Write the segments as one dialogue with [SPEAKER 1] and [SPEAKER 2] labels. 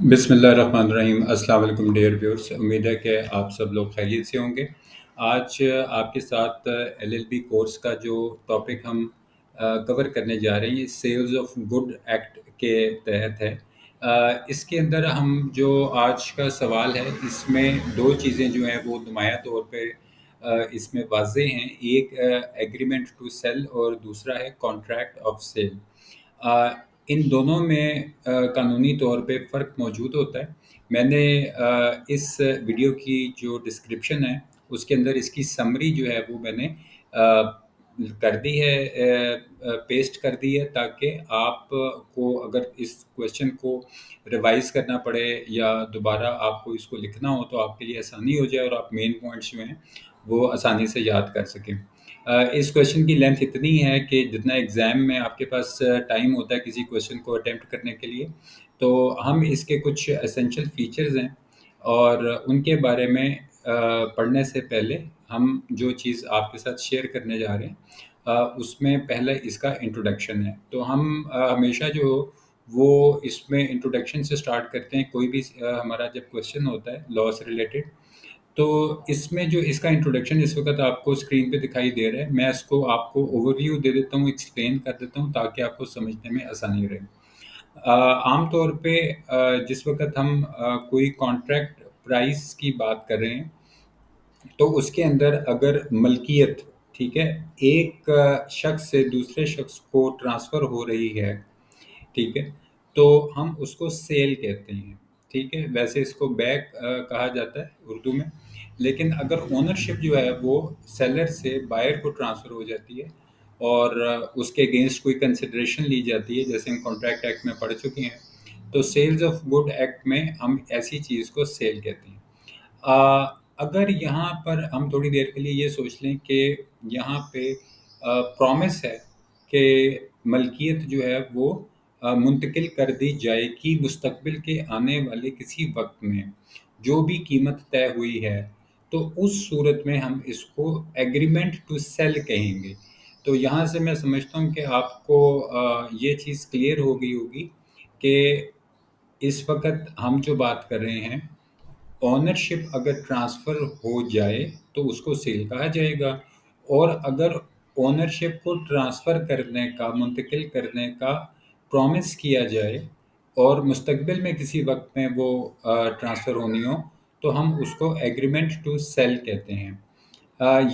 [SPEAKER 1] بسم اللہ الرحمن الرحیم۔ السلام علیکم ڈیئر ویورس، امید ہے کہ آپ سب لوگ خیریت سے ہوں گے۔ آج آپ کے ساتھ ایل ایل بی کورس کا جو ٹاپک ہم کور کرنے جا رہے ہیں، یہ سیلز آف گڈ ایکٹ کے تحت ہے۔ اس کے اندر ہم جو آج کا سوال ہے، اس میں دو چیزیں جو ہیں وہ نمایاں طور پہ اس میں واضح ہیں۔ ایک ایگریمنٹ ٹو سیل اور دوسرا ہے کانٹریکٹ آف سیل۔ ان دونوں میں قانونی طور پہ فرق موجود ہوتا ہے۔ میں نے اس ویڈیو کی جو ڈسکرپشن ہے اس کے اندر اس کی سمری جو ہے وہ میں نے کر دی ہے، پیسٹ کر دی ہے، تاکہ آپ کو اگر اس کویشچن کو ریوائز کرنا پڑے یا دوبارہ آپ کو اس کو لکھنا ہو تو آپ کے لیے آسانی ہو جائے اور آپ مین پوائنٹس جو ہیں وہ آسانی سے یاد کر سکیں۔ اس کویشچن کی لینتھ اتنی ہے کہ جتنا ایگزام میں آپ کے پاس ٹائم ہوتا ہے کسی کویشچن کو اٹیمپٹ کرنے کے لیے، تو ہم اس کے کچھ اسینشل فیچرز ہیں اور ان کے بارے میں پڑھنے سے پہلے ہم جو چیز آپ کے ساتھ شیئر کرنے جا رہے ہیں اس میں پہلے اس کا انٹروڈکشن ہے۔ تو ہم ہمیشہ جو وہ اس میں انٹروڈکشن سے سٹارٹ کرتے ہیں۔ کوئی بھی ہمارا جب کویشچن ہوتا ہے لاء سے ریلیٹڈ، تو اس میں جو اس کا انٹروڈکشن اس وقت آپ کو اسکرین پہ دکھائی دے رہا ہے، میں اس کو آپ کو اوور ویو دے دیتا ہوں، ایکسپلین کر دیتا ہوں تاکہ آپ کو سمجھنے میں آسانی رہے۔ عام طور پہ جس وقت ہم کوئی کانٹریکٹ پرائس کی بات کر رہے ہیں تو اس کے اندر اگر ملکیت، ٹھیک ہے، ایک شخص سے دوسرے شخص کو ٹرانسفر ہو رہی ہے، ٹھیک ہے، تو ہم اس کو سیل کہتے ہیں، ٹھیک ہے۔ ویسے اس کو بیک کہا جاتا ہے اردو میں، لیکن اگر اونرشپ جو ہے وہ سیلر سے بائر کو ٹرانسفر ہو جاتی ہے اور اس کے اگینسٹ کوئی کنسیڈریشن لی جاتی ہے، جیسے ہم کانٹریکٹ ایکٹ میں پڑھ چکے ہیں، تو سیلز آف گڈ ایکٹ میں ہم ایسی چیز کو سیل کہتے ہیں۔ اگر یہاں پر ہم تھوڑی دیر کے لیے یہ سوچ لیں کہ یہاں پہ پرومس ہے کہ ملکیت جو ہے وہ منتقل کر دی جائے گی مستقبل کے آنے والے کسی وقت میں، جو بھی قیمت طے ہوئی ہے، تو اس صورت میں ہم اس کو ایگریمنٹ ٹو سیل کہیں گے۔ تو یہاں سے میں سمجھتا ہوں کہ آپ کو یہ چیز کلیئر ہو گئی ہوگی کہ اس وقت ہم جو بات کر رہے ہیں، اونرشپ اگر ٹرانسفر ہو جائے تو اس کو سیل کہا جائے گا، اور اگر اونرشپ کو ٹرانسفر کرنے کا، منتقل کرنے کا پرومس کیا جائے اور مستقبل میں کسی وقت میں وہ ٹرانسفر ہونی ہو، تو ہم اس کو ایگریمنٹ ٹو سیل کہتے ہیں۔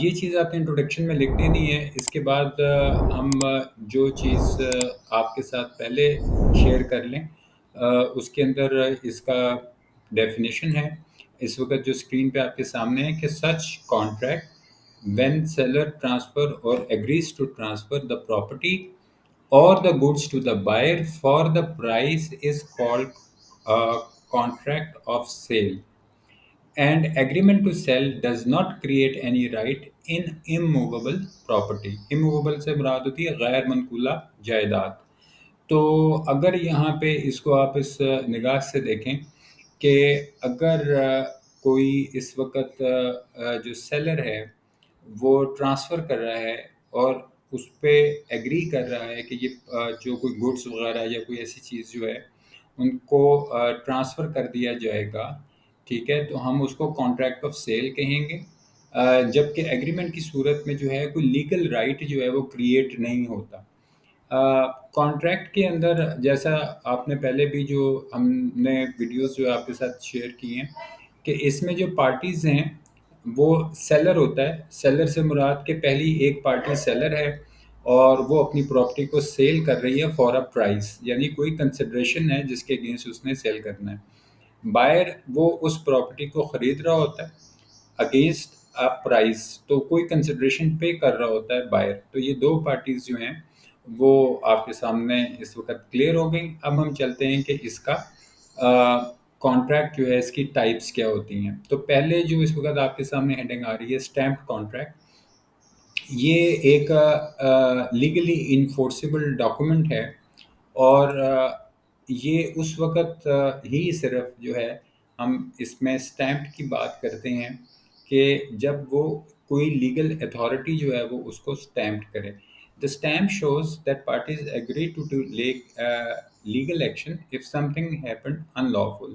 [SPEAKER 1] یہ چیز آپ نے انٹروڈکشن میں لکھ دینی ہے۔ اس کے بعد ہم جو چیز آپ کے ساتھ پہلے شیئر کر لیں، اس کے اندر اس کا ڈیفینیشن ہے، اس وقت جو اسکرین پہ آپ کے سامنے ہے، کہ سچ contract when seller transfer or agrees to transfer the property or the goods to the buyer for the price is called a contract of sale, and agreement to sell does not create any right in immovable property. immovable سے مراد ہوتی ہے غیر منقولہ جائیداد۔ تو اگر یہاں پہ اس کو آپ اس نگاہ سے دیکھیں کہ اگر کوئی اس وقت جو سیلر ہے وہ ٹرانسفر کر رہا ہے اور اس پہ ایگری کر رہا ہے کہ یہ جو کوئی گڈس وغیرہ یا کوئی ایسی چیز جو ہے ان کو ٹرانسفر کر دیا جائے گا، ٹھیک ہے، تو ہم اس کو کانٹریکٹ آف سیل کہیں گے۔ جبکہ ایگریمنٹ کی صورت میں جو ہے کوئی لیگل رائٹ جو ہے وہ کریٹ نہیں ہوتا۔ کانٹریکٹ کے اندر جیسا آپ نے پہلے بھی جو ہم نے ویڈیوز جو آپ کے ساتھ شیئر کی ہیں، کہ اس میں جو پارٹیز ہیں وہ سیلر ہوتا ہے۔ سیلر سے مراد کہ پہلی ایک پارٹی سیلر ہے اور وہ اپنی پراپرٹی کو سیل کر رہی ہے فار اے پرائز، یعنی کوئی کنسیڈریشن ہے جس کے اگینسٹ اس نے سیل کرنا ہے۔ بائر وہ اس پراپرٹی کو خرید رہا ہوتا ہے اگینسٹ اے پرائز، تو کوئی کنسیڈریشن پے کر رہا ہوتا ہے بائر۔ تو یہ دو پارٹیز جو ہیں وہ آپ کے سامنے اس وقت کلیئر ہو گئی۔ اب ہم چلتے ہیں کہ اس کا کانٹریکٹ جو ہے اس کی ٹائپس کیا ہوتی ہیں۔ تو پہلے جو اس وقت آپ کے سامنے ہیڈنگ آ رہی ہے اسٹیمپ کانٹریکٹ، یہ ایک لیگلی انفورسیبل ڈاکومنٹ ہے، اور یہ اس وقت ہی صرف جو ہے ہم اس میں اسٹیمپ کی بات کرتے ہیں کہ جب وہ کوئی لیگل اتھارٹی جو ہے وہ اس کو اسٹیمپ کرے۔ The stamp shows that parties agree to legal action if something happened unlawful.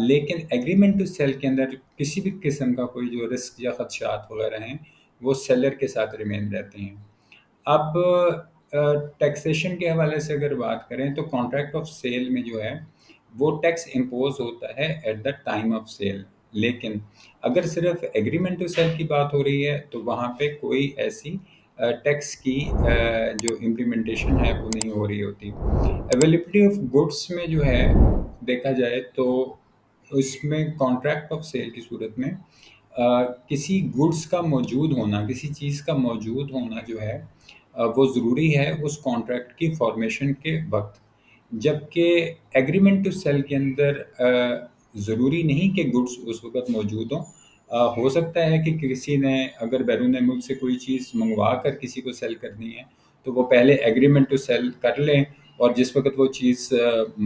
[SPEAKER 1] لیکن ایگریمنٹ ٹو سیل کے اندر کسی بھی قسم کا کوئی جو رسک یا خدشات وغیرہ ہیں وہ سیلر کے ساتھ ریمین رہتے ہیں۔ اب ٹیکسیشن کے حوالے سے اگر بات کریں تو کانٹریکٹ آف سیل میں جو ہے وہ ٹیکس امپوز ہوتا ہے at the time of sale, لیکن اگر صرف ایگریمنٹ ٹو سیل کی بات ہو رہی ہے تو وہاں پہ کوئی ایسی ٹیکس کی جو امپلیمنٹیشن ہے وہ نہیں ہو رہی ہوتی۔ اویلیبلٹی آف گڈس میں جو ہے دیکھا جائے تو اس میں کانٹریکٹ آف سیل کی صورت میں کسی گڈس کا موجود ہونا، کسی چیز کا موجود ہونا جو ہے وہ ضروری ہے اس کانٹریکٹ کی فارمیشن کے وقت، جبکہ ایگریمنٹ ٹو سیل کے اندر ضروری نہیں کہ گڈس اس وقت موجود ہوں۔ ہو سکتا ہے کہ کسی نے اگر بیرون ملک سے کوئی چیز منگوا کر کسی کو سیل کرنی ہے تو وہ پہلے ایگریمنٹ ٹو سیل کر لیں، اور جس وقت وہ چیز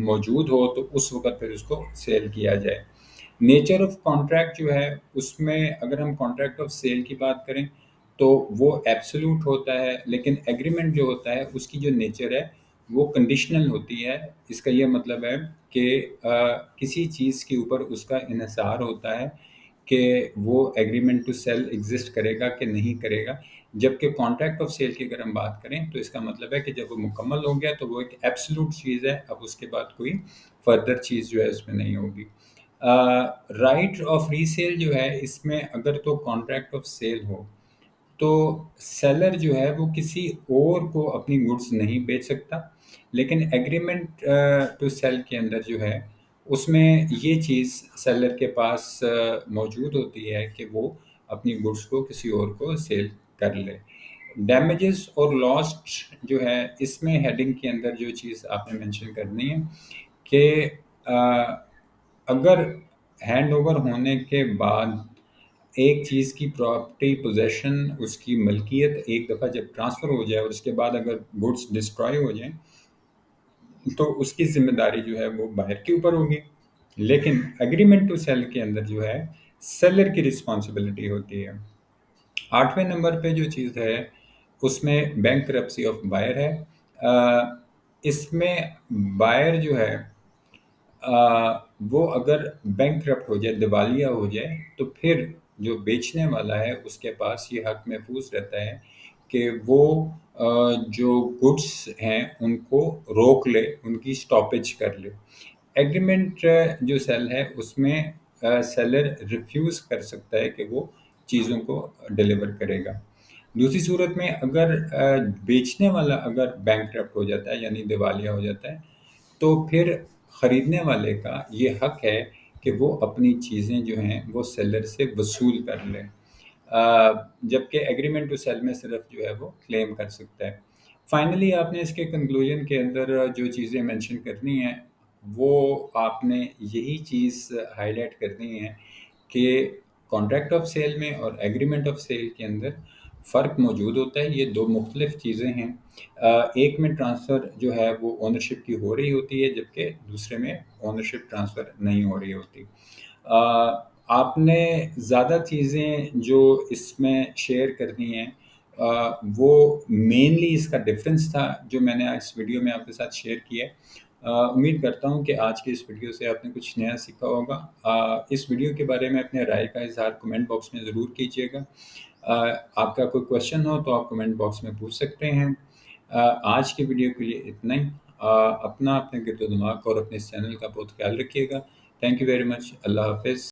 [SPEAKER 1] موجود ہو تو اس وقت پھر اس کو سیل کیا جائے۔ نیچر آف کانٹریکٹ جو ہے اس میں اگر ہم کانٹریکٹ آف سیل کی بات کریں تو وہ ایبسولوٹ ہوتا ہے، لیکن ایگریمنٹ جو ہوتا ہے اس کی جو نیچر ہے وہ کنڈیشنل ہوتی ہے۔ اس کا یہ مطلب ہے کہ کسی چیز کے اوپر اس کا انحصار ہوتا ہے کہ وہ ایگریمنٹ ٹو سیل ایگزسٹ کرے گا کہ نہیں کرے گا، جبکہ کانٹریکٹ آف سیل کی اگر ہم بات کریں تو اس کا مطلب ہے کہ جب وہ مکمل ہو گیا تو وہ ایک ایبسولوٹ چیز ہے، اب اس کے بعد کوئی فردر چیز جو ہے اس میں نہیں ہوگی۔ رائٹ آف ری سیل جو ہے اس میں اگر تو کانٹریکٹ آف سیل ہو تو سیلر جو ہے وہ کسی اور کو اپنی گڈس نہیں بیچ سکتا، لیکن ایگریمنٹ ٹو سیل کے اندر جو ہے اس میں یہ چیز سیلر کے پاس موجود ہوتی ہے کہ وہ اپنی گڈس کو کسی اور کو سیل کر لے۔ ڈیمیجز اور لاسٹ جو ہے اس میں ہیڈنگ کے اندر جو چیز آپ نے مینشن کرنی ہے کہ اگر ہینڈ اوور ہونے کے بعد ایک چیز کی پراپرٹی پوزیشن، اس کی ملکیت ایک دفعہ جب ٹرانسفر ہو جائے اور اس کے بعد اگر گڈس ڈسٹرائے ہو جائیں تو اس کی ذمہ داری جو ہے وہ باہر کے اوپر ہوگی، لیکن ایگریمنٹ ٹو سیل کے اندر جو ہے سیلر کی رسپانسبلٹی ہوتی ہے۔ 8ویں نمبر پہ جو چیز ہے اس میں بینک کرپسی آف بائر ہے۔ اس میں بائر جو ہے وہ اگر بینک کرپٹ ہو جائے، دیوالیہ ہو جائے، تو پھر جو بیچنے والا ہے اس کے پاس یہ حق محفوظ رہتا ہے کہ وہ جو گڈس ہیں ان کو روک لے، ان کی سٹاپیج کر لے۔ ایگریمنٹ جو سیل ہے اس میں سیلر ریفیوز کر سکتا ہے کہ وہ چیزوں کو ڈیلیور کرے گا۔ دوسری صورت میں اگر بیچنے والا اگر بینک کرپٹ ہو جاتا ہے یعنی دیوالیہ ہو جاتا ہے تو پھر خریدنے والے کا یہ حق ہے کہ وہ اپنی چیزیں جو ہیں وہ سیلر سے وصول کر لے، جبکہ ایگریمنٹ ٹو سیل میں صرف جو ہے وہ کلیم کر سکتا ہے۔ فائنلی آپ نے اس کے کنکلوژن کے اندر جو چیزیں مینشن کرنی ہیں وہ آپ نے یہی چیز ہائی لائٹ کرنی ہے کہ کانٹریکٹ آف سیل میں اور ایگریمنٹ آف سیل کے اندر فرق موجود ہوتا ہے، یہ دو مختلف چیزیں ہیں۔ ایک میں ٹرانسفر جو ہے وہ اونرشپ کی ہو رہی ہوتی ہے، جبکہ دوسرے میں اونرشپ ٹرانسفر نہیں ہو رہی ہوتی۔ آپ نے زیادہ چیزیں جو اس میں شیئر کرنی ہیں وہ مینلی اس کا ڈفرینس تھا جو میں نے اس ویڈیو میں آپ کے ساتھ شیئر کیا ہے۔ امید کرتا ہوں کہ آج کے اس ویڈیو سے آپ نے کچھ نیا سیکھا ہوگا۔ اس ویڈیو کے بارے میں اپنے رائے کا اظہار کمنٹ باکس میں ضرور کیجیے گا۔ آپ کا کوئی کویشچن ہو تو آپ کمنٹ باکس میں پوچھ سکتے ہیں۔ آج کی ویڈیو کے لیے اتنا ہی۔ اپنا اپنے گرد و دماغ اور اپنے اس چینل کا بہت خیال رکھیے گا۔ Thank you very much. اللہ حافظ۔